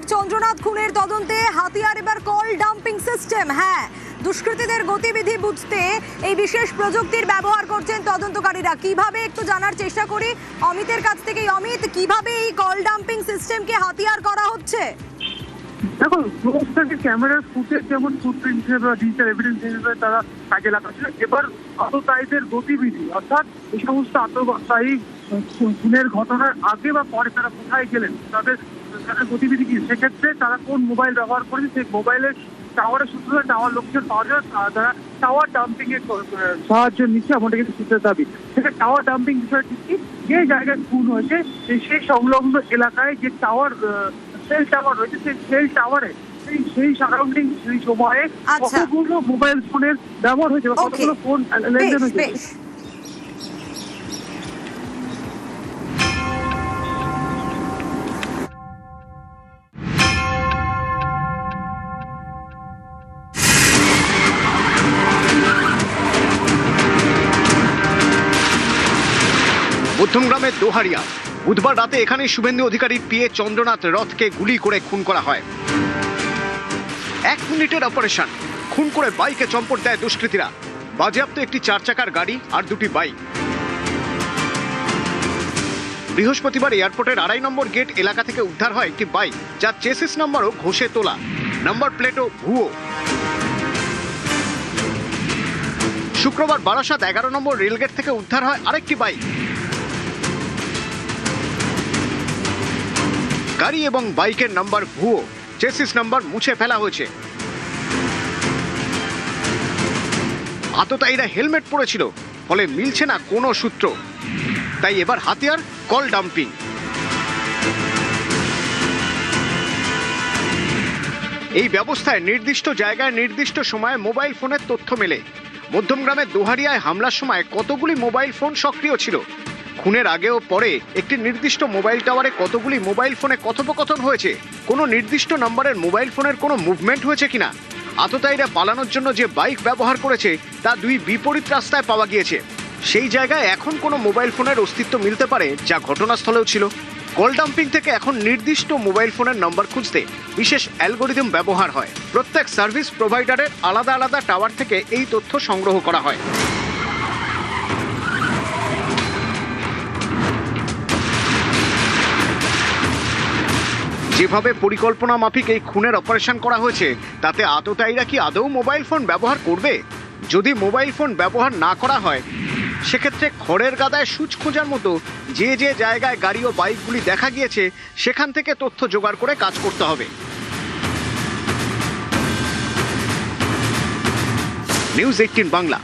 ফের চন্দ্রনাথ খুনের তদন্তে হাতিয়ার এবার কল ডাম্পিং সিস্টেম। হ্যাঁ, দুষ্কৃতীদের গতিবিধি বুঝতে এই বিশেষ প্রযুক্তির ব্যবহার করছেন তদন্তকারীরা। কিভাবে একটু জানার চেষ্টা করি অমিতের কাছ থেকে। অমিত, কিভাবে এই কল ডাম্পিং সিস্টেমকে হাতিয়ার করা হচ্ছে? দেখো, প্রত্যেকটা ক্যামেরার ফুটেজ যেমন ফুটপ্রিন্ট হিসেবে বা ডিজিটাল এভিডেন্স হিসেবে তারা কাজে লাগাচ্ছিল, এবার আততায়ীদের গতিবিধি, অর্থাৎ এই সমস্ত আততায়ী খুনের ঘটনার আগে বা পরে তারা কোথায় গেলেন, তাদের গতিবিধি কি, সেক্ষেত্রে তারা কোন মোবাইল ব্যবহার করেছে, সেই মোবাইলের টাওয়ারের সূত্রে টাওয়ার লোকেশন পাওয়া যায়, তারা টাওয়ার ডাম্পিং এর সাহায্য নিচ্ছে এমনটা কিন্তু সূত্রের দাবি। সেখানে টাওয়ার ডাম্পিং বিষয়টি কি, যে জায়গায় খুন হয়েছে সেই সংলগ্ন এলাকায় যে টাওয়ার সেল টাওয়ার রয়েছে, সেই সেল টাওয়ারে সেই সারাউন্ডিং সেই সময়ে কতগুলো মোবাইল ফোনের ব্যবহার হয়েছে, কতগুলো ফোন লেনদেন হয়েছে। মধ্যমগ্রামের দোহারিয়া বুধবার রাতে এখানে শুভেন্দু অধিকারীর পিএ চন্দ্রনাথ রথকে গুলি করে খুন করা হয়। 1 মিনিটের অপারেশন। খুন করে বাইকে চম্পট দেয় দুষ্কৃতীরা। বাজেয়াপ্ত একটি 4 চাকার গাড়ি আর 2টি বাইক। বৃহস্পতিবার এয়ারপোর্টের 2.5 নম্বর গেট এলাকা থেকে উদ্ধার হয় একটি বাইক, যার চেসিস নম্বরও ঘষে তোলা, নাম্বার প্লেটও ভুয়ো। শুক্রবার বারাসাত 11 নম্বর রেলগেট থেকে উদ্ধার হয় আরেকটি বাইক। গাড়ি এবং বাইকের নাম্বার ভুয়ো, চেসিস নাম্বার মুছে ফেলা হয়েছে। আততায়ীরা হেলমেট পরেছিল, ফলে মিলছে না কোনো সূত্র। তাই এবার হাতিয়ার কল ডাম্পিং। এই ব্যবস্থায় নির্দিষ্ট জায়গায় নির্দিষ্ট সময়ে মোবাইল ফোনের তথ্য মেলে। মধ্যমগ্রামের দোহারিয়ায় হামলার সময় কতগুলি মোবাইল ফোন সক্রিয় ছিল, খুনের আগে ও পরে একটি নির্দিষ্ট মোবাইল টাওয়ারে কতগুলি মোবাইল ফোনে কথোপকথন হয়েছে, কোনো নির্দিষ্ট নম্বরের মোবাইল ফোনের কোনো মুভমেন্ট হয়েছে কিনা। আততায়ীরা পালানোর জন্য যে বাইক ব্যবহার করেছে তা 2 বিপরীত রাস্তায় পাওয়া গিয়েছে। সেই জায়গায় এখন কোনো মোবাইল ফোনের অস্তিত্ব মিলতে পারে, যা ঘটনাস্থলেও ছিল। কল ডাম্পিং থেকে এখন নির্দিষ্ট মোবাইল ফোনের নম্বর খুঁজতে বিশেষ অ্যালগোরিদম ব্যবহার হয়। প্রত্যেক সার্ভিস প্রোভাইডারের আলাদা আলাদা টাওয়ার থেকে এই তথ্য সংগ্রহ করা হয়। যেভাবে পরিকল্পনা মাফিক এই খুনের অপারেশন করা হয়েছে, তাতে আততায়ীরা কি আদৌ মোবাইল ফোন ব্যবহার করবে? যদি মোবাইল ফোন ব্যবহার না করা হয়, সেক্ষেত্রে খড়ের গাদায় সূচ খোঁজার মতো যে যে জায়গায় গাড়ি ও বাইকগুলি দেখা গিয়েছে, সেখান থেকে তথ্য জোগাড় করে কাজ করতে হবে। নিউজ 18 বাংলা।